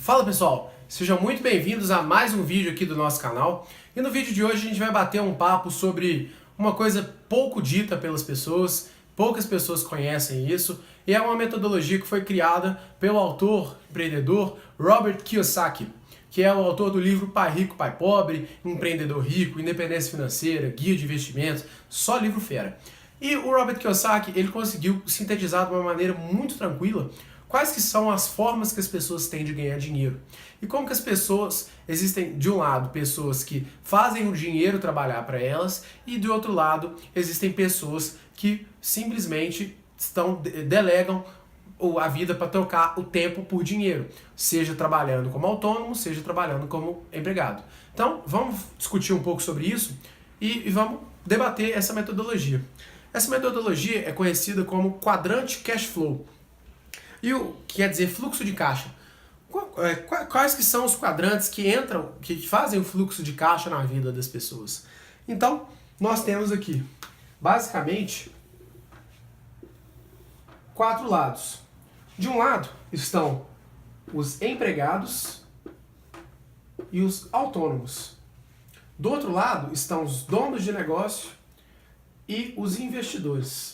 Fala pessoal, sejam muito bem-vindos a mais um vídeo aqui do nosso canal. E no vídeo de hoje a gente vai bater um papo sobre uma coisa pouco dita pelas pessoas, poucas pessoas conhecem isso, e é uma metodologia que foi criada pelo autor, empreendedor Robert Kiyosaki, que é o autor do livro Pai Rico, Pai Pobre, Empreendedor Rico, Independência Financeira, Guia de Investimentos, só livro fera. E o Robert Kiyosaki, ele conseguiu sintetizar de uma maneira muito tranquila quais que são as formas que as pessoas têm de ganhar dinheiro. E como que as pessoas, existem de um lado pessoas que fazem o dinheiro trabalhar para elas e do outro lado existem pessoas que simplesmente delegam a vida para trocar o tempo por dinheiro, seja trabalhando como autônomo, seja trabalhando como empregado. Então vamos discutir um pouco sobre isso e vamos debater essa metodologia. Essa metodologia é conhecida como quadrante cash flow. E o que quer dizer fluxo de caixa? Quais que são os quadrantes que entram, que fazem o fluxo de caixa na vida das pessoas? Então, nós temos aqui, basicamente, 4 lados. De um lado estão os empregados e os autônomos. Do outro lado estão os donos de negócio e os investidores.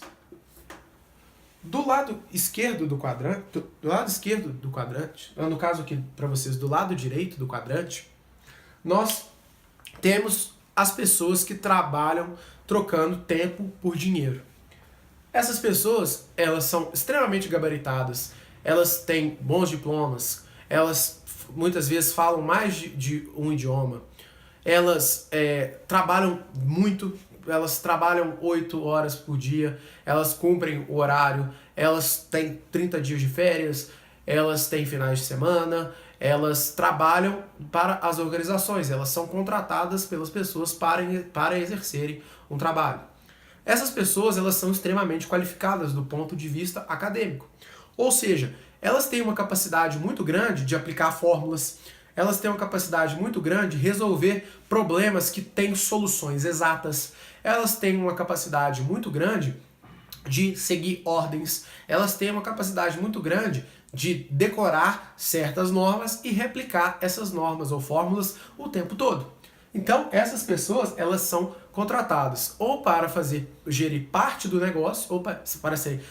Do lado esquerdo do quadrante, no caso aqui para vocês, do lado direito do quadrante, nós temos as pessoas que trabalham trocando tempo por dinheiro. Essas pessoas, elas são extremamente gabaritadas, elas têm bons diplomas, elas muitas vezes falam mais de um idioma, elas trabalham muito, elas trabalham 8 horas por dia, elas cumprem o horário, elas têm 30 dias de férias, elas têm finais de semana, elas trabalham para as organizações, elas são contratadas pelas pessoas para exercerem um trabalho. Essas pessoas, elas são extremamente qualificadas do ponto de vista acadêmico. Ou seja, elas têm uma capacidade muito grande de aplicar fórmulas, elas têm uma capacidade muito grande de resolver problemas que têm soluções exatas, elas têm uma capacidade muito grande de seguir ordens, elas têm uma capacidade muito grande de decorar certas normas e replicar essas normas ou fórmulas o tempo todo. Então, essas pessoas, elas são contratadas ou para gerir parte do negócio, ou para ser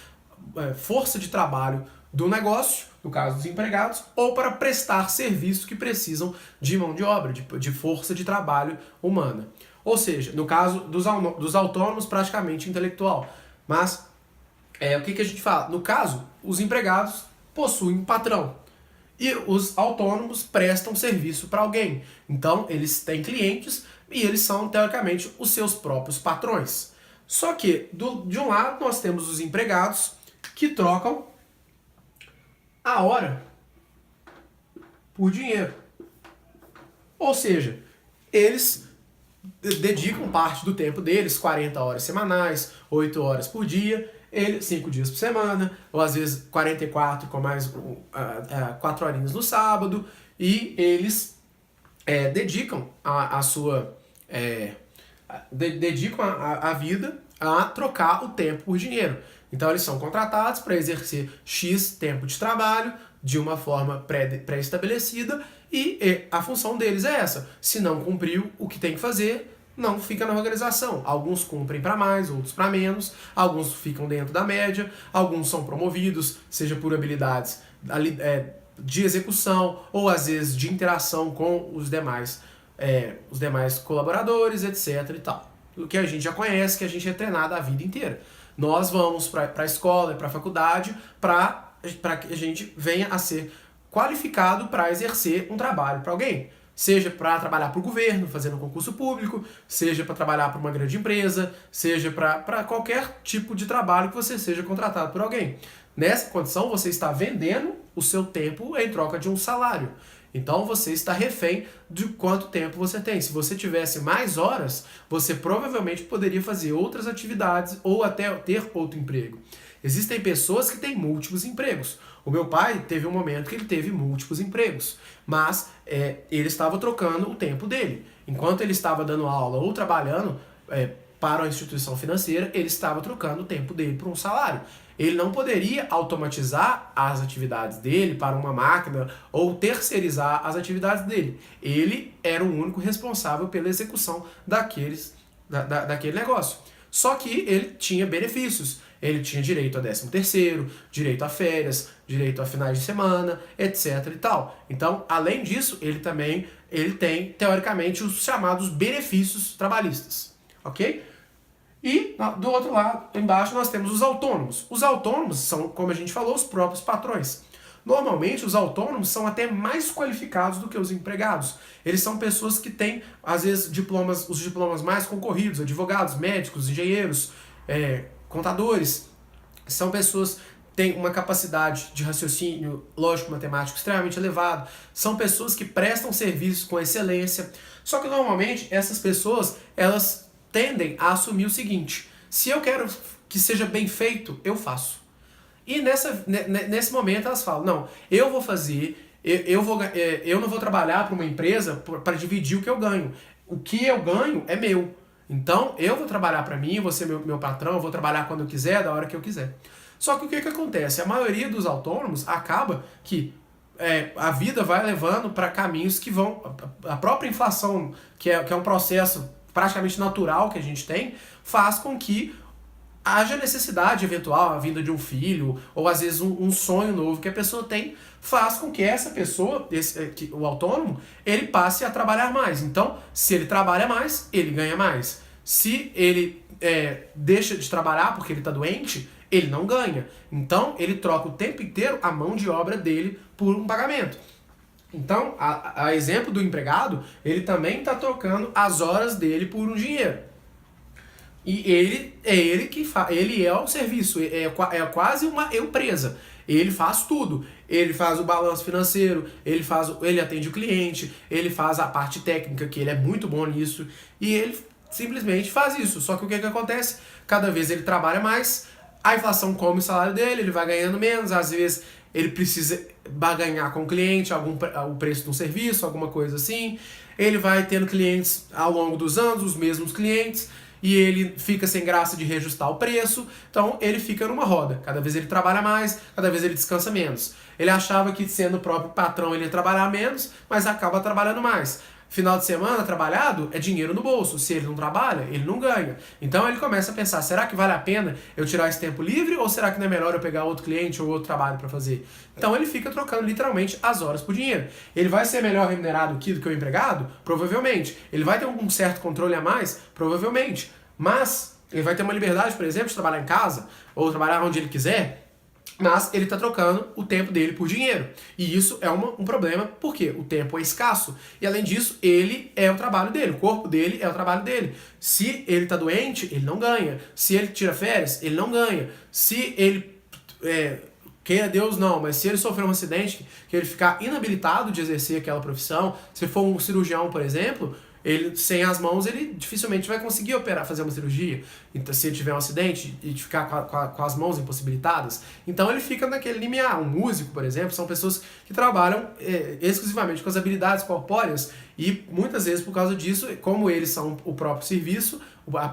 força de trabalho do negócio, no caso dos empregados, ou para prestar serviço que precisam de mão de obra, de força de trabalho humana. Ou seja, no caso dos autônomos, praticamente intelectual. Mas, o que a gente fala? No caso, os empregados possuem um patrão. E os autônomos prestam serviço para alguém. Então, eles têm clientes e eles são, teoricamente, os seus próprios patrões. Só que, de um lado, nós temos os empregados que trocam a hora por dinheiro. Ou seja, eles dedicam parte do tempo deles, 40 horas semanais, 8 horas por dia, 5 dias por semana, ou às vezes 44 com mais 4 horinhas no sábado, e eles dedicam a vida a trocar o tempo por dinheiro. Então eles são contratados para exercer X tempo de trabalho de uma forma pré-estabelecida e a função deles é essa. Se não cumpriu o que tem que fazer, não fica na organização. Alguns cumprem para mais, outros para menos, alguns ficam dentro da média, alguns são promovidos, seja por habilidades de execução ou às vezes de interação com os demais colaboradores, etc. e tal. O que a gente já conhece, que a gente é treinado a vida inteira. Nós vamos para a escola, para a faculdade, para que a gente venha a ser qualificado para exercer um trabalho para alguém. Seja para trabalhar para o governo, fazendo um concurso público, seja para trabalhar para uma grande empresa, seja para qualquer tipo de trabalho que você seja contratado por alguém. Nessa condição, você está vendendo o seu tempo em troca de um salário. Então você está refém de quanto tempo você tem. Se você tivesse mais horas, você provavelmente poderia fazer outras atividades ou até ter outro emprego. Existem pessoas que têm múltiplos empregos. O meu pai teve um momento que ele teve múltiplos empregos, mas ele estava trocando o tempo dele. Enquanto ele estava dando aula ou trabalhando para uma instituição financeira, ele estava trocando o tempo dele por um salário. ele não poderia automatizar as atividades dele para uma máquina ou terceirizar as atividades dele. Ele era o único responsável pela execução daquele negócio. Só que ele tinha benefícios. Ele tinha direito a 13º, direito a férias, direito a finais de semana, etc e tal. Então, além disso, ele tem, teoricamente, os chamados benefícios trabalhistas. Ok? E, do outro lado, embaixo, nós temos os autônomos. Os autônomos são, como a gente falou, os próprios patrões. Normalmente, os autônomos são até mais qualificados do que os empregados. Eles são pessoas que têm, às vezes, os diplomas mais concorridos, advogados, médicos, engenheiros, contadores. São pessoas que têm uma capacidade de raciocínio lógico-matemático extremamente elevada. São pessoas que prestam serviços com excelência. Só que, normalmente, essas pessoas, elas tendem a assumir o seguinte: se eu quero que seja bem feito, eu faço. E nesse momento elas falam, não, eu vou fazer, eu não vou trabalhar para uma empresa para dividir o que eu ganho. O que eu ganho é meu. Então eu vou trabalhar para mim, vou ser meu patrão, eu vou trabalhar quando eu quiser, da hora que eu quiser. Só que o que acontece? A maioria dos autônomos acaba que a vida vai levando para caminhos que vão... A própria inflação, que é um processo praticamente natural que a gente tem, faz com que haja necessidade eventual, a vinda de um filho, ou às vezes um sonho novo que a pessoa tem, faz com que essa pessoa, o autônomo, ele passe a trabalhar mais. Então, se ele trabalha mais, ele ganha mais. Se ele deixa de trabalhar porque ele está doente, ele não ganha. Então, ele troca o tempo inteiro a mão de obra dele por um pagamento. Então, a exemplo do empregado, ele também está trocando as horas dele por um dinheiro. E ele é o serviço, é quase uma empresa. Ele faz tudo. Ele faz o balanço financeiro, ele atende o cliente, ele faz a parte técnica, que ele é muito bom nisso, e ele simplesmente faz isso. Só que o que acontece? Cada vez ele trabalha mais, a inflação come o salário dele, ele vai ganhando menos, às vezes ele precisa barganhar com o cliente o preço de um serviço, alguma coisa assim. Ele vai tendo clientes ao longo dos anos, os mesmos clientes, e ele fica sem graça de reajustar o preço, então ele fica numa roda. Cada vez ele trabalha mais, cada vez ele descansa menos. Ele achava que sendo o próprio patrão ele ia trabalhar menos, mas acaba trabalhando mais. Final de semana trabalhado é dinheiro no bolso. Se ele não trabalha, ele não ganha. Então ele começa a pensar, será que vale a pena eu tirar esse tempo livre ou será que não é melhor eu pegar outro cliente ou outro trabalho para fazer? Então ele fica trocando literalmente as horas por dinheiro. Ele vai ser melhor remunerado aqui do que o empregado? Provavelmente. Ele vai ter um certo controle a mais? Provavelmente. Mas ele vai ter uma liberdade, por exemplo, de trabalhar em casa ou trabalhar onde ele quiser. Mas ele está trocando o tempo dele por dinheiro. E isso é um problema, porque o tempo é escasso. E além disso, ele é o trabalho dele, o corpo dele é o trabalho dele. Se ele está doente, ele não ganha. Se ele tira férias, ele não ganha. Se ele, queira Deus não, mas se ele sofrer um acidente, que ele ficar inabilitado de exercer aquela profissão, se for um cirurgião, por exemplo, ele, sem as mãos, ele dificilmente vai conseguir fazer uma cirurgia. Então, se ele tiver um acidente e ficar com as mãos impossibilitadas, então ele fica naquele limiar. Um músico, por exemplo, são pessoas que trabalham exclusivamente com as habilidades corpóreas e muitas vezes por causa disso, como eles são o próprio serviço,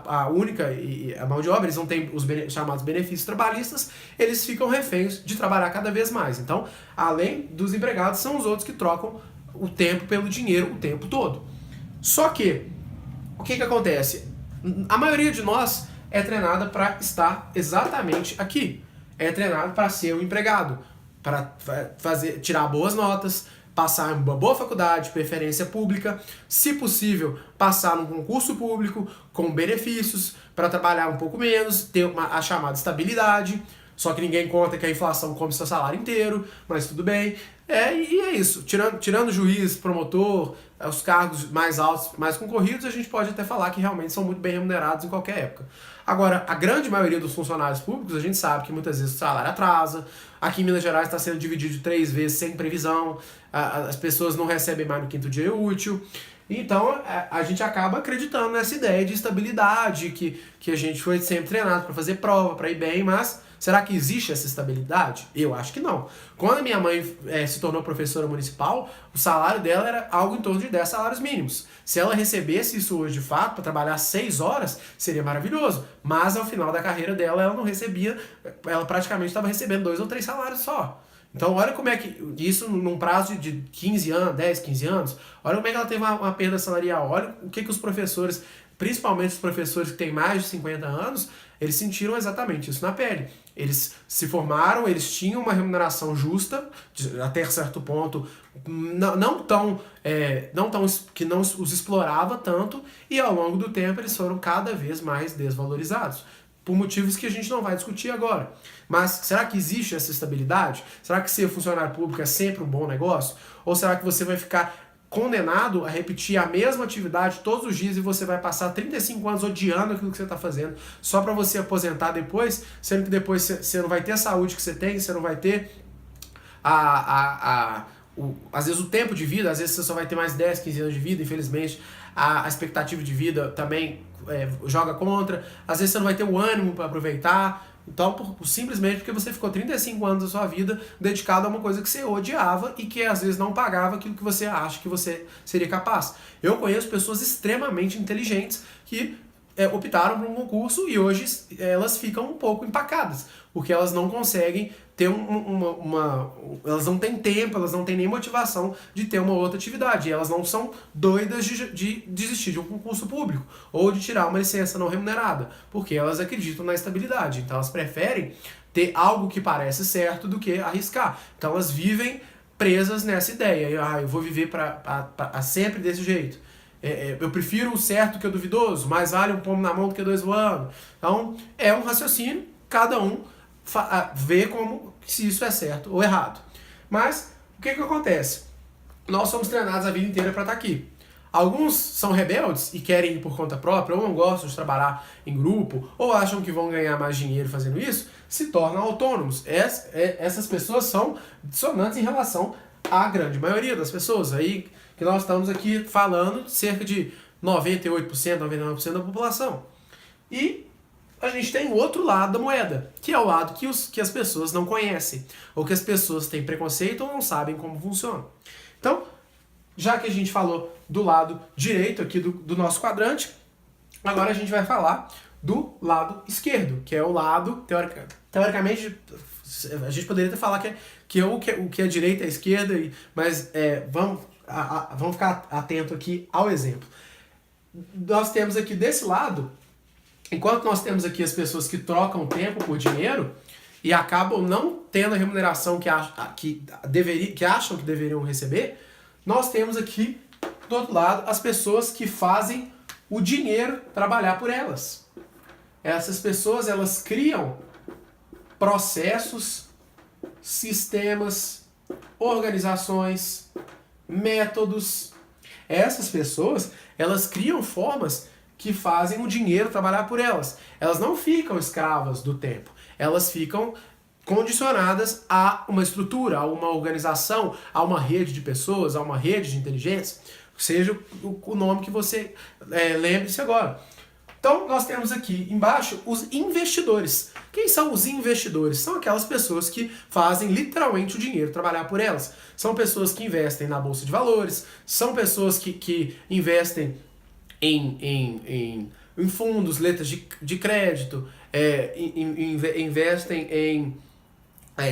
a única e a mão de obra, eles não têm os chamados benefícios trabalhistas, eles ficam reféns de trabalhar cada vez mais. Então, além dos empregados, são os outros que trocam o tempo pelo dinheiro o tempo todo. Só que, o que acontece? A maioria de nós é treinada para estar exatamente aqui. É treinado para ser um empregado, para tirar boas notas, passar em uma boa faculdade, preferência pública, se possível, passar num concurso público com benefícios, para trabalhar um pouco menos, ter a chamada estabilidade. Só que ninguém conta que a inflação come seu salário inteiro, mas tudo bem. E é isso. Tirando juiz, promotor, os cargos mais altos, mais concorridos, a gente pode até falar que realmente são muito bem remunerados em qualquer época. Agora, a grande maioria dos funcionários públicos, a gente sabe que muitas vezes o salário atrasa. Aqui em Minas Gerais está sendo dividido de 3 vezes sem previsão. As pessoas não recebem mais no 5º dia útil. Então, a gente acaba acreditando nessa ideia de estabilidade, que a gente foi sempre treinado para fazer prova, para ir bem, mas Será que existe essa estabilidade? Eu acho que não. Quando a minha mãe se tornou professora municipal, o salário dela era algo em torno de 10 salários mínimos. Se ela recebesse isso hoje de fato, para trabalhar 6 horas, seria maravilhoso. Mas ao final da carreira dela, ela não recebia, ela praticamente estava recebendo 2 ou 3 salários só. Então olha como é que, isso num prazo de 15 anos, 10, 15 anos, olha como é que ela teve uma perda salarial, olha o que os professores, principalmente os professores que têm mais de 50 anos, eles sentiram exatamente isso na pele. Eles se formaram, eles tinham uma remuneração justa, até certo ponto, não tão que não os explorava tanto, e ao longo do tempo eles foram cada vez mais desvalorizados, por motivos que a gente não vai discutir agora. Mas será que existe essa estabilidade? Será que ser funcionário público é sempre um bom negócio? Ou será que você vai ficar condenado a repetir a mesma atividade todos os dias e você vai passar 35 anos odiando aquilo que você está fazendo, só para você aposentar depois, sendo que depois você não vai ter a saúde que você tem, você não vai ter às vezes o tempo de vida, às vezes você só vai ter mais 10, 15 anos de vida, infelizmente a expectativa de vida também joga contra, às vezes você não vai ter o ânimo para aproveitar. Então, simplesmente porque você ficou 35 anos da sua vida dedicado a uma coisa que você odiava e que às vezes não pagava aquilo que você acha que você seria capaz. Eu conheço pessoas extremamente inteligentes que optaram por um concurso e hoje elas ficam um pouco empacadas, porque elas não conseguem ter elas não têm tempo, elas não têm nem motivação de ter uma outra atividade, e elas não são doidas de desistir de um concurso público ou de tirar uma licença não remunerada, porque elas acreditam na estabilidade, então elas preferem ter algo que parece certo do que arriscar, então elas vivem presas nessa ideia, eu vou viver para sempre desse jeito. Eu prefiro o certo que o duvidoso, mais vale um pombo na mão do que 2 voando. Então, é um raciocínio, cada um vê como se isso é certo ou errado. Mas, o que acontece? Nós somos treinados a vida inteira para estar aqui. Alguns são rebeldes e querem ir por conta própria, ou não gostam de trabalhar em grupo, ou acham que vão ganhar mais dinheiro fazendo isso, se tornam autônomos. Essas pessoas são dissonantes em relação à grande maioria das pessoas. Aí que nós estamos aqui falando cerca de 98%, 99% da população. E a gente tem o outro lado da moeda, que é o lado que as pessoas não conhecem, ou que as pessoas têm preconceito ou não sabem como funciona. Então, já que a gente falou do lado direito aqui do nosso quadrante, agora a gente vai falar do lado esquerdo, que é o lado, teoricamente, a gente poderia até falar que o que é direita é esquerda, mas vamos ficar atento aqui ao exemplo. Nós temos aqui desse lado, enquanto nós temos aqui as pessoas que trocam tempo por dinheiro e acabam não tendo a remuneração que acham que deveriam receber, nós temos aqui do outro lado as pessoas que fazem o dinheiro trabalhar por elas. Essas pessoas, elas criam processos, sistemas, organizações, métodos. Essas pessoas, elas criam formas que fazem o dinheiro trabalhar por elas. Elas não ficam escravas do tempo. Elas ficam condicionadas a uma estrutura, a uma organização, a uma rede de pessoas, a uma rede de inteligência, seja o nome que você lembre-se agora. Então, nós temos aqui embaixo os investidores. Quem são os investidores? São aquelas pessoas que fazem literalmente o dinheiro trabalhar por elas. São pessoas que investem na bolsa de valores, são pessoas que investem em fundos, letras de crédito, investem em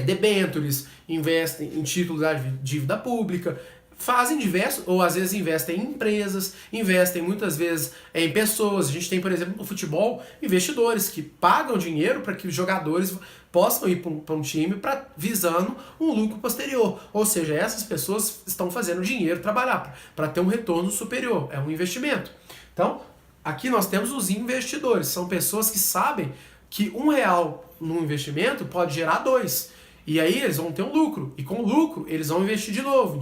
debêntures, investem em títulos da dívida pública, fazem diversos, ou às vezes investem em empresas, investem muitas vezes em pessoas. A gente tem, por exemplo, no futebol, investidores que pagam dinheiro para que os jogadores possam ir para um time visando um lucro posterior. Ou seja, essas pessoas estão fazendo dinheiro trabalhar para ter um retorno superior. É um investimento. Então, aqui nós temos os investidores. São pessoas que sabem que R$1 no investimento pode gerar 2. E aí eles vão ter um lucro. E com o lucro, eles vão investir de novo.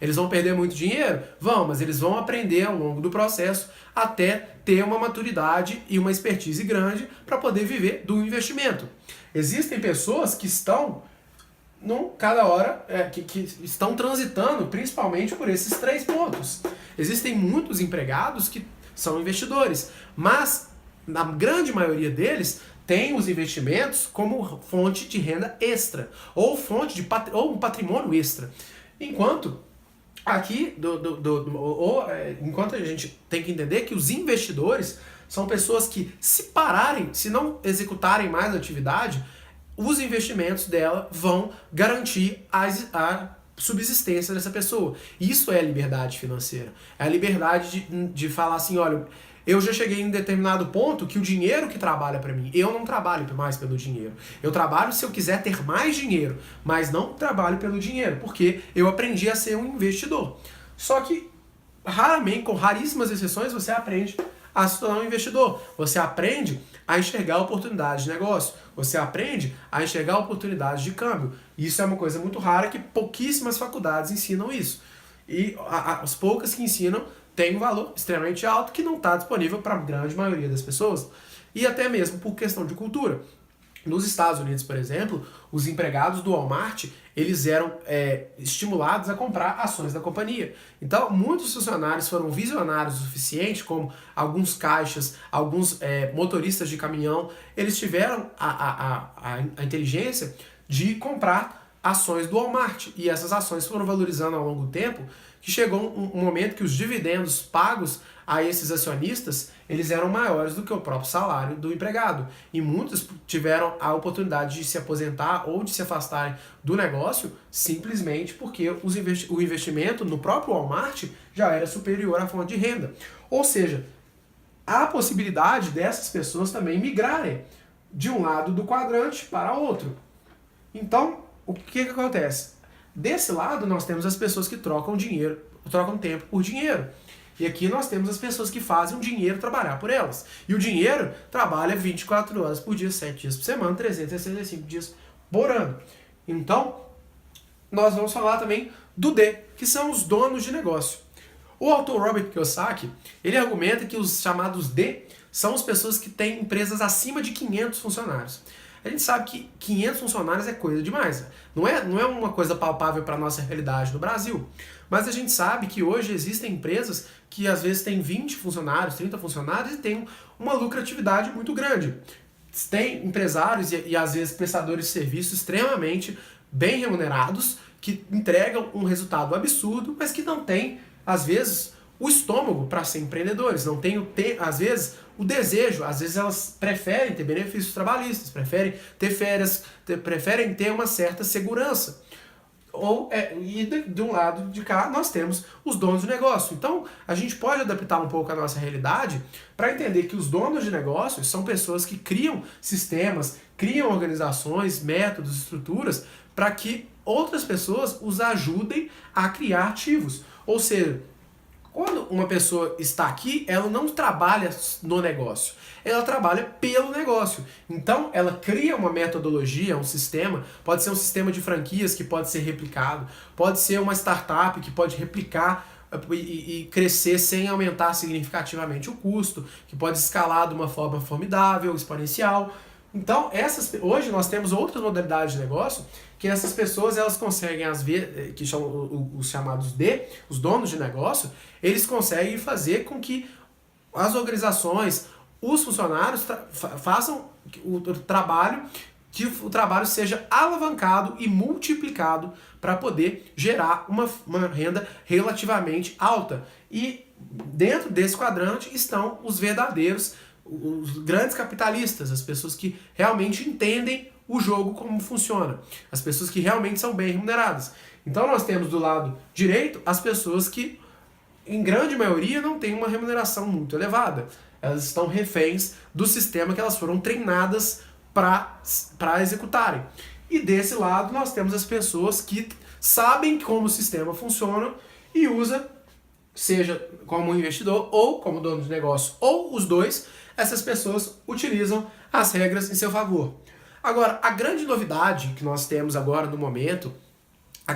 Eles vão perder muito dinheiro? Vão, mas eles vão aprender ao longo do processo até ter uma maturidade e uma expertise grande para poder viver do investimento. Existem pessoas que estão, cada hora, que estão transitando principalmente por esses 3 pontos. Existem muitos empregados que são investidores, mas na grande maioria deles, tem os investimentos como fonte de renda extra, ou fonte de ou um patrimônio extra. Enquanto aqui, enquanto a gente tem que entender que os investidores são pessoas que, se pararem, se não executarem mais a atividade, os investimentos dela vão garantir a subsistência dessa pessoa. Isso é a liberdade financeira. É a liberdade de falar assim, olha, eu já cheguei em um determinado ponto que o dinheiro que trabalha para mim, eu não trabalho mais pelo dinheiro. Eu trabalho se eu quiser ter mais dinheiro, mas não trabalho pelo dinheiro, porque eu aprendi a ser um investidor. Só que, raramente, com raríssimas exceções, você aprende a se tornar um investidor. Você aprende a enxergar oportunidades de negócio. Você aprende a enxergar oportunidades de câmbio. Isso é uma coisa muito rara que pouquíssimas faculdades ensinam isso. E as poucas que ensinam têm um valor extremamente alto que não está disponível para a grande maioria das pessoas. E até mesmo por questão de cultura. Nos Estados Unidos, por exemplo, os empregados do Walmart, eles eram estimulados a comprar ações da companhia. Então, muitos funcionários foram visionários o suficiente, como alguns caixas, alguns motoristas de caminhão, eles tiveram a inteligência de comprar ações do Walmart. E essas ações foram valorizando ao longo do tempo, que chegou um momento que os dividendos pagos a esses acionistas, eles eram maiores do que o próprio salário do empregado. E muitos tiveram a oportunidade de se aposentar ou de se afastarem do negócio simplesmente porque o investimento no próprio Walmart já era superior à fonte de renda. Ou seja, há a possibilidade dessas pessoas também migrarem de um lado do quadrante para outro. Então, o que acontece? Desse lado, nós temos as pessoas que trocam tempo por dinheiro. E aqui nós temos as pessoas que fazem o dinheiro trabalhar por elas. E o dinheiro trabalha 24 horas por dia, 7 dias por semana, 365 dias por ano. Então, nós vamos falar também do D, que são os donos de negócio. O autor Robert Kiyosaki, ele argumenta que os chamados D são as pessoas que têm empresas acima de 500 funcionários. A gente sabe que 500 funcionários é coisa demais. Não é uma coisa palpável para a nossa realidade no Brasil. Mas a gente sabe que hoje existem empresas que às vezes têm 20 funcionários, 30 funcionários e têm uma lucratividade muito grande. Tem empresários e às vezes prestadores de serviços extremamente bem remunerados que entregam um resultado absurdo, mas que não têm, às vezes, o estômago para ser empreendedores, não tem, às vezes, o desejo, às vezes elas preferem ter benefícios trabalhistas, preferem ter férias, preferem ter uma certa segurança. E de um lado de cá nós temos os donos de negócio. Então a gente pode adaptar um pouco a nossa realidade para entender que os donos de negócios são pessoas que criam sistemas, criam organizações, métodos, estruturas para que outras pessoas os ajudem a criar ativos. Ou seja, quando uma pessoa está aqui, ela não trabalha no negócio, ela trabalha pelo negócio. Então, ela cria uma metodologia, um sistema, pode ser um sistema de franquias que pode ser replicado, pode ser uma startup que pode replicar e crescer sem aumentar significativamente o custo, que pode escalar de uma forma formidável, exponencial. Então, hoje nós temos outras modalidades de negócio que essas pessoas elas conseguem, que são os chamados D, os donos de negócio, eles conseguem fazer com que as organizações, os funcionários façam o trabalho, que o trabalho seja alavancado e multiplicado para poder gerar uma renda relativamente alta. E dentro desse quadrante estão os verdadeiros, os grandes capitalistas, as pessoas que realmente entendem o jogo como funciona, as pessoas que realmente são bem remuneradas. Então nós temos do lado direito as pessoas que, em grande maioria, não têm uma remuneração muito elevada. Elas estão reféns do sistema que elas foram treinadas para executarem. E desse lado nós temos as pessoas que sabem como o sistema funciona e usa, seja como investidor ou como dono de negócio, ou os dois, essas pessoas utilizam as regras em seu favor. Agora, a grande novidade que nós temos agora no momento, o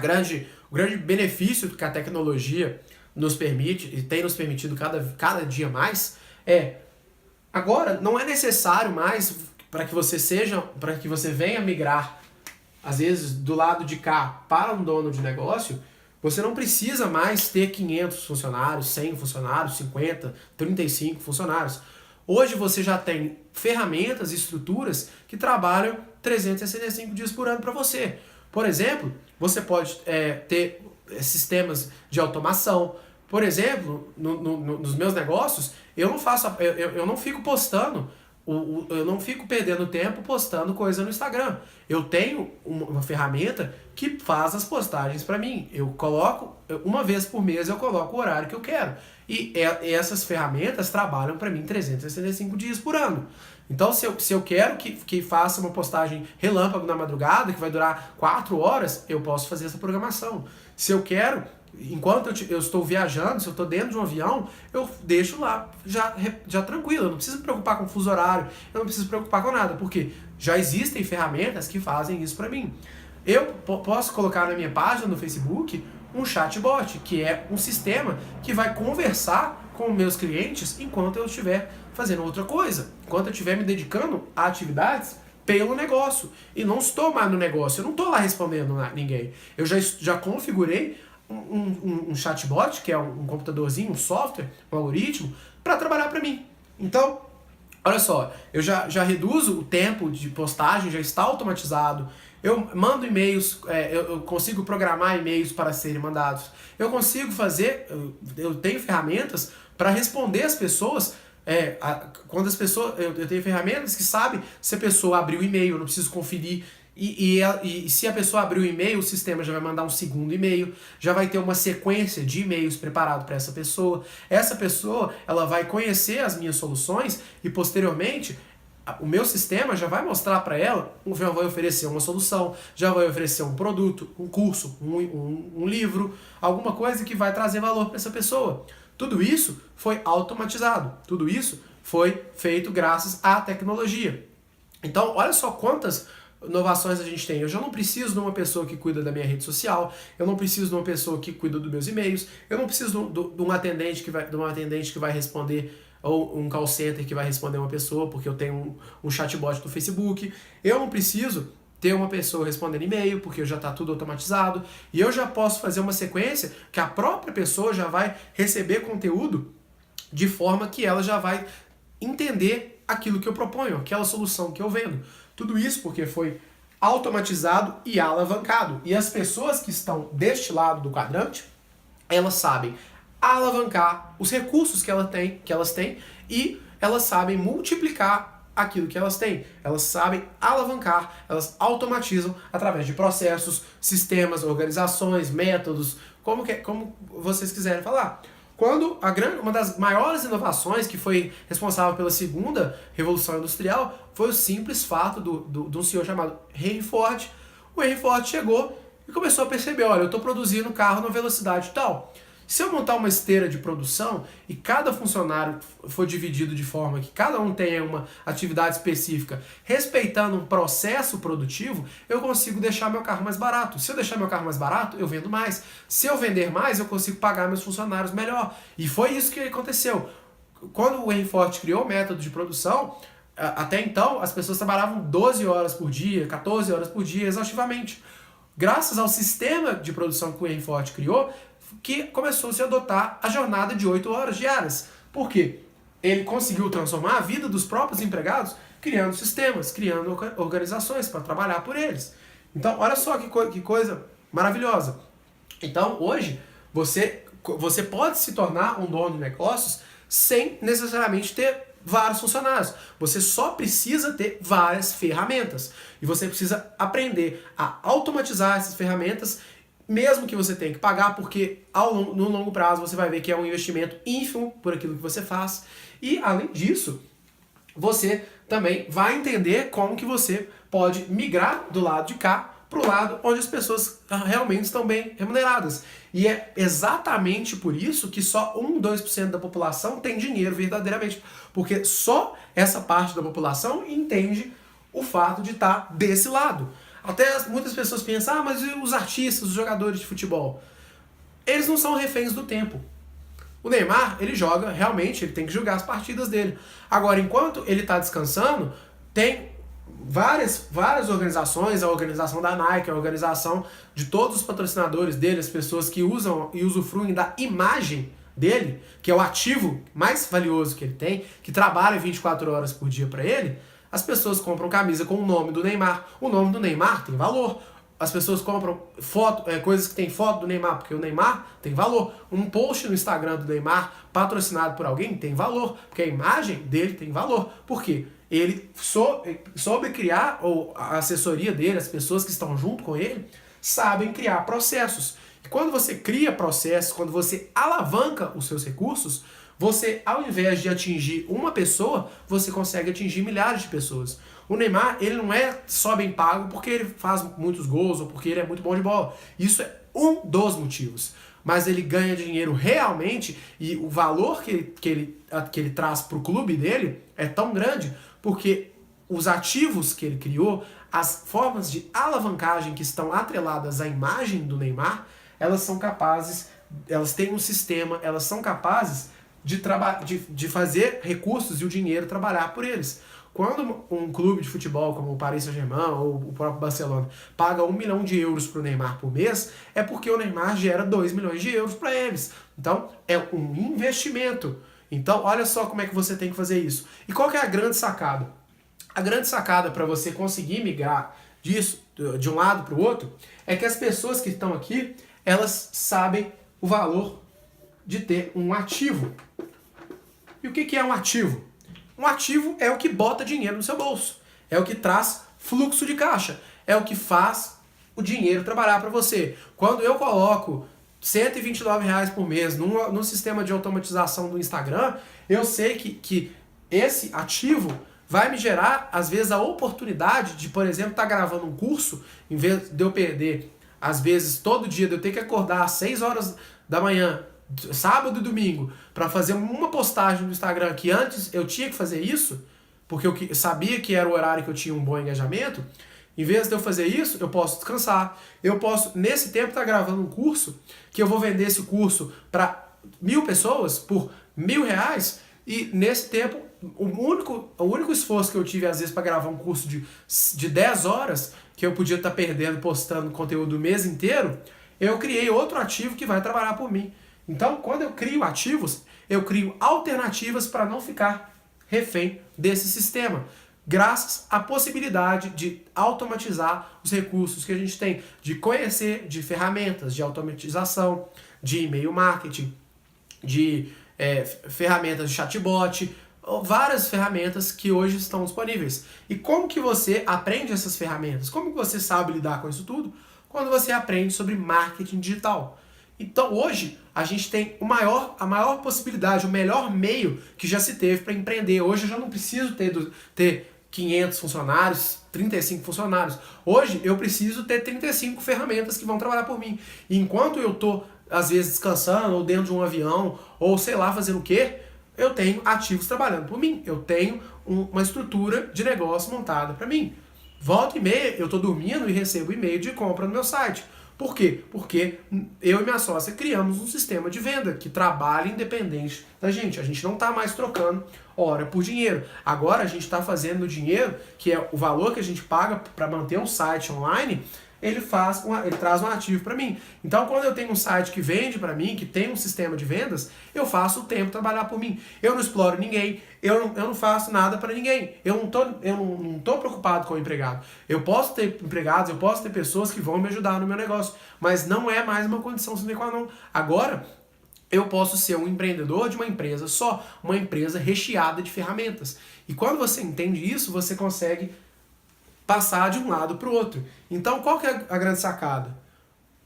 grande benefício que a tecnologia nos permite, e tem nos permitido cada dia mais, agora não é necessário mais para que você venha migrar, às vezes, do lado de cá para um dono de negócio, você não precisa mais ter 500 funcionários, 100 funcionários, 50, 35 funcionários. Hoje você já tem ferramentas e estruturas que trabalham 365 dias por ano para você. Por exemplo, você pode ter sistemas de automação. Por exemplo, nos meus negócios, eu não fico postando, eu não fico perdendo tempo postando coisa no Instagram. Eu tenho uma ferramenta que faz as postagens para mim. Eu coloco, uma vez por mês eu coloco o horário que eu quero. E essas ferramentas trabalham para mim 365 dias por ano. Então, se eu quero que faça uma postagem relâmpago na madrugada, que vai durar 4 horas, eu posso fazer essa programação. Se eu quero, enquanto eu estou viajando, se eu estou dentro de um avião, eu deixo lá já tranquilo. Eu não preciso me preocupar com fuso horário, eu não preciso me preocupar com nada, porque já existem ferramentas que fazem isso para mim. Eu posso colocar na minha página no Facebook um chatbot, que é um sistema que vai conversar com meus clientes enquanto eu estiver fazendo outra coisa, enquanto eu estiver me dedicando a atividades pelo negócio. E não estou mais no negócio, eu não estou lá respondendo a ninguém. Eu já configurei um chatbot, que é um computadorzinho, um software, um algoritmo, para trabalhar para mim. Então, olha só, eu já reduzo o tempo de postagem, já está automatizado. Eu mando e-mails, eu consigo programar e-mails para serem mandados. Eu consigo fazer, eu tenho ferramentas para responder as pessoas. Quando as pessoas, eu tenho ferramentas que sabem se a pessoa abriu o e-mail, eu não preciso conferir. E se a pessoa abrir o e-mail, o sistema já vai mandar um segundo e-mail, já vai ter uma sequência de e-mails preparado para essa pessoa. Essa pessoa, ela vai conhecer as minhas soluções e posteriormente o meu sistema já vai mostrar para ela, já vai oferecer uma solução, já vai oferecer um produto, um curso, um livro, alguma coisa que vai trazer valor para essa pessoa. Tudo isso foi automatizado, tudo isso foi feito graças à tecnologia. Então, olha só quantas inovações a gente tem. Eu já não preciso de uma pessoa que cuida da minha rede social, eu não preciso de uma pessoa que cuida dos meus e-mails, eu não preciso de um atendente que vai responder, ou um call center que vai responder uma pessoa, porque eu tenho um chatbot do Facebook. Eu não preciso ter uma pessoa respondendo e-mail, porque já está tudo automatizado, e eu já posso fazer uma sequência que a própria pessoa já vai receber conteúdo de forma que ela já vai entender aquilo que eu proponho, aquela solução que eu vendo. Tudo isso porque foi automatizado e alavancado. E as pessoas que estão deste lado do quadrante, elas sabem alavancar os recursos que elas têm e elas sabem multiplicar aquilo que elas têm. Elas sabem alavancar, elas automatizam através de processos, sistemas, organizações, métodos, como vocês quiserem falar. Quando uma das maiores inovações que foi responsável pela segunda revolução industrial foi o simples fato de um senhor chamado Henry Ford. O Henry Ford chegou e começou a perceber, olha, eu estou produzindo carro na velocidade tal. Se eu montar uma esteira de produção e cada funcionário for dividido de forma que cada um tenha uma atividade específica, respeitando um processo produtivo, eu consigo deixar meu carro mais barato. Se eu deixar meu carro mais barato, eu vendo mais. Se eu vender mais, eu consigo pagar meus funcionários melhor. E foi isso que aconteceu. Quando o Henry Ford criou o método de produção, até então as pessoas trabalhavam 12 horas por dia, 14 horas por dia, exaustivamente. Graças ao sistema de produção que o Henry Ford criou, que começou a se adotar a jornada de 8 horas diárias. Por quê? Ele conseguiu transformar a vida dos próprios empregados criando sistemas, criando organizações para trabalhar por eles. Então, olha só que coisa maravilhosa. Então, hoje, você pode se tornar um dono de negócios sem necessariamente ter vários funcionários. Você só precisa ter várias ferramentas. E você precisa aprender a automatizar essas ferramentas, mesmo que você tenha que pagar, porque no longo prazo você vai ver que é um investimento ínfimo por aquilo que você faz. E, além disso, você também vai entender como que você pode migrar do lado de cá para o lado onde as pessoas realmente estão bem remuneradas. E é exatamente por isso que só 2% da população tem dinheiro verdadeiramente. Porque só essa parte da população entende o fato de estar desse lado. Até muitas pessoas pensam, mas e os artistas, os jogadores de futebol? Eles não são reféns do tempo. O Neymar, ele joga, realmente, ele tem que jogar as partidas dele. Agora, enquanto ele está descansando, tem várias organizações, a organização da Nike, a organização de todos os patrocinadores dele, as pessoas que usam e usufruem da imagem dele, que é o ativo mais valioso que ele tem, que trabalha 24 horas por dia para ele, as pessoas compram camisa com o nome do Neymar. O nome do Neymar tem valor. As pessoas compram coisas que tem foto do Neymar, porque o Neymar tem valor. Um post no Instagram do Neymar patrocinado por alguém tem valor, porque a imagem dele tem valor. Por quê? Ele soube criar, ou a assessoria dele, as pessoas que estão junto com ele, sabem criar processos. E quando você cria processos, quando você alavanca os seus recursos, você, ao invés de atingir uma pessoa, você consegue atingir milhares de pessoas. O Neymar, ele não é só bem pago porque ele faz muitos gols ou porque ele é muito bom de bola. Isso é um dos motivos. Mas ele ganha dinheiro realmente e o valor que ele traz para o clube dele é tão grande porque os ativos que ele criou, as formas de alavancagem que estão atreladas à imagem do Neymar, elas são capazes, elas têm um sistema, elas são capazes de fazer recursos e o dinheiro trabalhar por eles. Quando um clube de futebol como o Paris Saint-Germain ou o próprio Barcelona paga 1 milhão de euros para o Neymar por mês, é porque o Neymar gera 2 milhões de euros para eles. Então, é um investimento. Então, olha só como é que você tem que fazer isso. E qual que é a grande sacada? A grande sacada para você conseguir migrar disso, de um lado para o outro, é que as pessoas que estão aqui, elas sabem o valor de ter um ativo. E o que é um ativo? Um ativo é o que bota dinheiro no seu bolso. É o que traz fluxo de caixa. É o que faz o dinheiro trabalhar para você. Quando eu coloco R$129 por mês no sistema de automatização do Instagram, eu sei que esse ativo vai me gerar, às vezes, a oportunidade de, por exemplo, estar gravando um curso, em vez de eu perder, às vezes, todo dia, de eu ter que acordar às 6 horas da manhã, sábado e domingo, para fazer uma postagem no Instagram que antes eu tinha que fazer isso, porque eu sabia que era o horário que eu tinha um bom engajamento. Em vez de eu fazer isso, eu posso descansar. Eu posso, nesse tempo, estar gravando um curso, que eu vou vender esse curso para 1.000 pessoas por R$1.000, e nesse tempo, o único esforço que eu tive, às vezes, para gravar um curso de 10 horas, que eu podia estar perdendo, postando conteúdo o mês inteiro, eu criei outro ativo que vai trabalhar por mim. Então, quando eu crio ativos, eu crio alternativas para não ficar refém desse sistema, graças à possibilidade de automatizar os recursos que a gente tem, de conhecer de ferramentas de automatização, de e-mail marketing, de ferramentas de chatbot, várias ferramentas que hoje estão disponíveis. E como que você aprende essas ferramentas? Como que você sabe lidar com isso tudo? Quando você aprende sobre marketing digital. Então hoje a gente tem a maior possibilidade, o melhor meio que já se teve para empreender. Hoje eu já não preciso ter 500 funcionários, 35 funcionários. Hoje eu preciso ter 35 ferramentas que vão trabalhar por mim. E enquanto eu estou, às vezes, descansando, ou dentro de um avião, ou sei lá, fazendo o quê, eu tenho ativos trabalhando por mim. Eu tenho uma estrutura de negócio montada para mim. Volta e meia, eu estou dormindo e recebo e-mail de compra no meu site. Por quê? Porque eu e minha sócia criamos um sistema de venda que trabalha independente da gente. A gente não está mais trocando hora por dinheiro. Agora a gente está fazendo o dinheiro, que é o valor que a gente paga para manter um site online, ele traz um ativo para mim. Então, quando eu tenho um site que vende para mim, que tem um sistema de vendas, eu faço o tempo trabalhar por mim. Eu não exploro ninguém, eu não faço nada para ninguém. Eu não tô preocupado com o empregado. Eu posso ter empregados, eu posso ter pessoas que vão me ajudar no meu negócio, mas não é mais uma condição sine qua non. Agora, eu posso ser um empreendedor de uma empresa só, uma empresa recheada de ferramentas. E quando você entende isso, você consegue passar de um lado para o outro. Então, qual que é a grande sacada?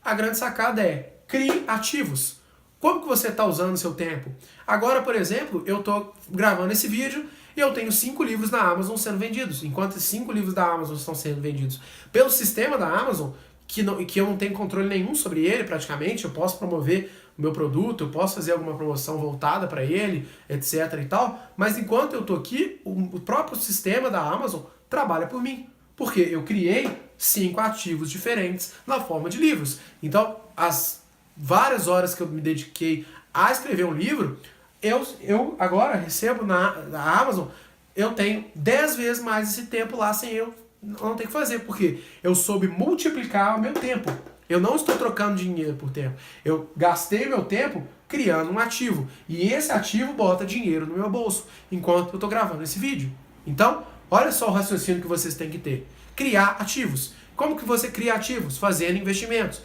A grande sacada é crie ativos. Como que você está usando o seu tempo? Agora, por exemplo, eu estou gravando esse vídeo e eu tenho 5 livros da Amazon sendo vendidos. Enquanto esses 5 livros da Amazon estão sendo vendidos pelo sistema da Amazon, que eu não tenho controle nenhum sobre ele praticamente, eu posso promover o meu produto, eu posso fazer alguma promoção voltada para ele, etc e tal, mas enquanto eu estou aqui, o próprio sistema da Amazon trabalha por mim. Porque eu criei 5 ativos diferentes na forma de livros. Então, as várias horas que eu me dediquei a escrever um livro, eu agora recebo na Amazon, eu tenho 10 vezes mais esse tempo lá sem eu não ter que fazer. Porque eu soube multiplicar o meu tempo. Eu não estou trocando dinheiro por tempo. Eu gastei meu tempo criando um ativo. E esse ativo bota dinheiro no meu bolso enquanto eu estou gravando esse vídeo. Então, olha só o raciocínio que vocês têm que ter. Criar ativos. Como que você cria ativos? Fazendo investimentos.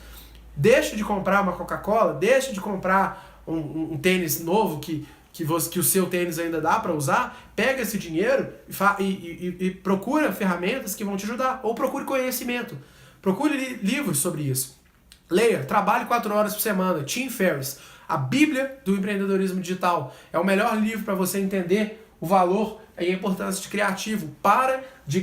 Deixa de comprar uma Coca-Cola, deixa de comprar um tênis novo que o seu tênis ainda dá para usar, pega esse dinheiro e procura ferramentas que vão te ajudar. Ou procure conhecimento. Procure livros sobre isso. Leia, trabalhe 4 horas por semana. Tim Ferriss, a Bíblia do empreendedorismo digital. É o melhor livro para você entender o valor e a importância de criar ativo. Para de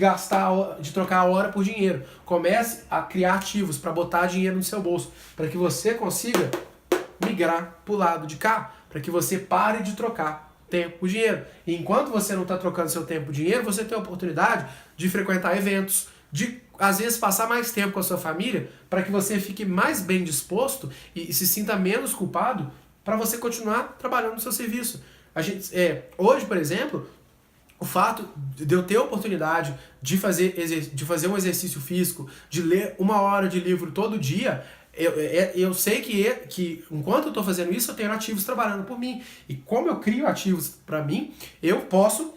trocar a hora por dinheiro. Comece a criar ativos para botar dinheiro no seu bolso, para que você consiga migrar para o lado de cá, para que você pare de trocar tempo por dinheiro. E enquanto você não está trocando seu tempo por dinheiro, você tem a oportunidade de frequentar eventos, de às vezes passar mais tempo com a sua família, para que você fique mais bem disposto e se sinta menos culpado para você continuar trabalhando no seu serviço. Hoje, por exemplo, o fato de eu ter a oportunidade de fazer um exercício físico, de ler 1 hora de livro todo dia, eu sei que enquanto eu estou fazendo isso, eu tenho ativos trabalhando por mim. E como eu crio ativos para mim, eu posso,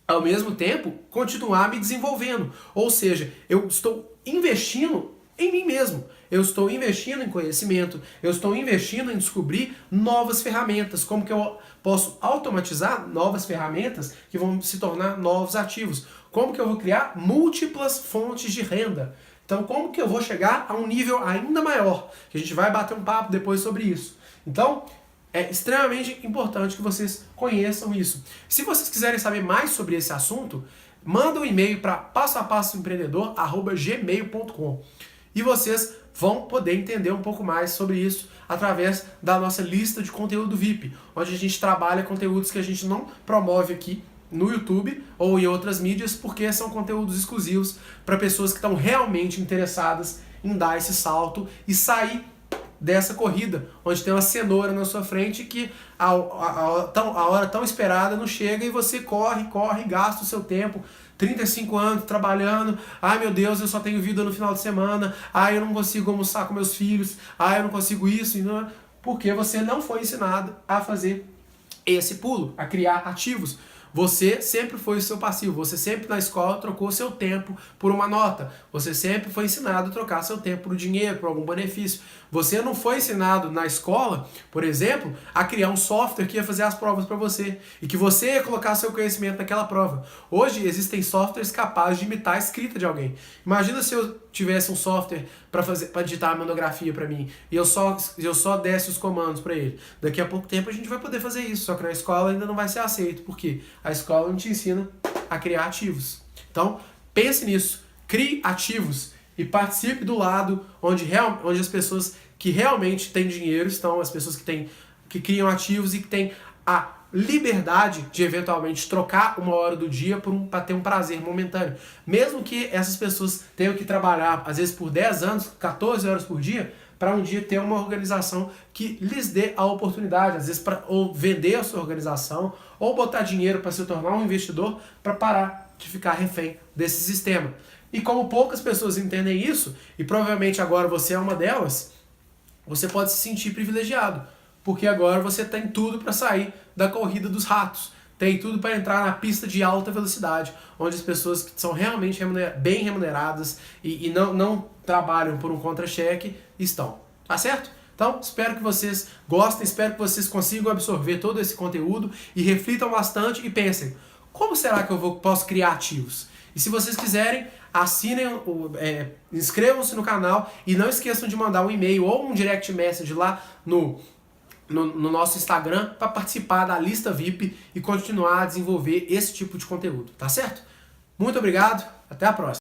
ao mesmo tempo, continuar me desenvolvendo. Ou seja, eu estou investindo em mim mesmo. Eu estou investindo em conhecimento, eu estou investindo em descobrir novas ferramentas, como que eu posso automatizar novas ferramentas que vão se tornar novos ativos, como que eu vou criar múltiplas fontes de renda. Então, como que eu vou chegar a um nível ainda maior, que a gente vai bater um papo depois sobre isso. Então, é extremamente importante que vocês conheçam isso. Se vocês quiserem saber mais sobre esse assunto, manda um e-mail para passoapassoempreendedor@gmail.com e vocês vão poder entender um pouco mais sobre isso através da nossa lista de conteúdo VIP, onde a gente trabalha conteúdos que a gente não promove aqui no YouTube ou em outras mídias, porque são conteúdos exclusivos para pessoas que estão realmente interessadas em dar esse salto e sair dessa corrida, onde tem uma cenoura na sua frente que a hora tão esperada não chega e você corre, gasta o seu tempo, 35 anos trabalhando, ai meu Deus, eu só tenho vida no final de semana, ai eu não consigo almoçar com meus filhos, ai eu não consigo isso, porque você não foi ensinado a fazer esse pulo, a criar ativos. Você sempre foi o seu passivo, você sempre na escola trocou seu tempo por uma nota, você sempre foi ensinado a trocar seu tempo por dinheiro, por algum benefício. Você não foi ensinado na escola, por exemplo, a criar um software que ia fazer as provas para você e que você ia colocar seu conhecimento naquela prova. Hoje existem softwares capazes de imitar a escrita de alguém. Imagina se eu tivesse um software para digitar a monografia para mim e eu só desse os comandos para ele. Daqui a pouco tempo a gente vai poder fazer isso, só que na escola ainda não vai ser aceito, porque a escola não te ensina a criar ativos. Então, pense nisso, crie ativos e participe do lado onde as pessoas que realmente têm dinheiro estão, as pessoas que criam ativos e que têm a liberdade de eventualmente trocar 1 hora do dia para ter um prazer momentâneo. Mesmo que essas pessoas tenham que trabalhar, às vezes por 10 anos, 14 horas por dia, para um dia ter uma organização que lhes dê a oportunidade, às vezes ou vender a sua organização, ou botar dinheiro para se tornar um investidor, para parar de ficar refém desse sistema. E como poucas pessoas entendem isso, e provavelmente agora você é uma delas, você pode se sentir privilegiado, porque agora você tem tudo para sair da corrida dos ratos, tem tudo para entrar na pista de alta velocidade, onde as pessoas que são realmente bem remuneradas e não trabalham por um contra-cheque estão. Tá certo? Então, espero que vocês gostem, espero que vocês consigam absorver todo esse conteúdo e reflitam bastante e pensem, como será que eu posso criar ativos? E se vocês quiserem, assinem, inscrevam-se no canal e não esqueçam de mandar um e-mail ou um direct message lá no nosso Instagram para participar da lista VIP e continuar a desenvolver esse tipo de conteúdo, tá certo? Muito obrigado, até a próxima!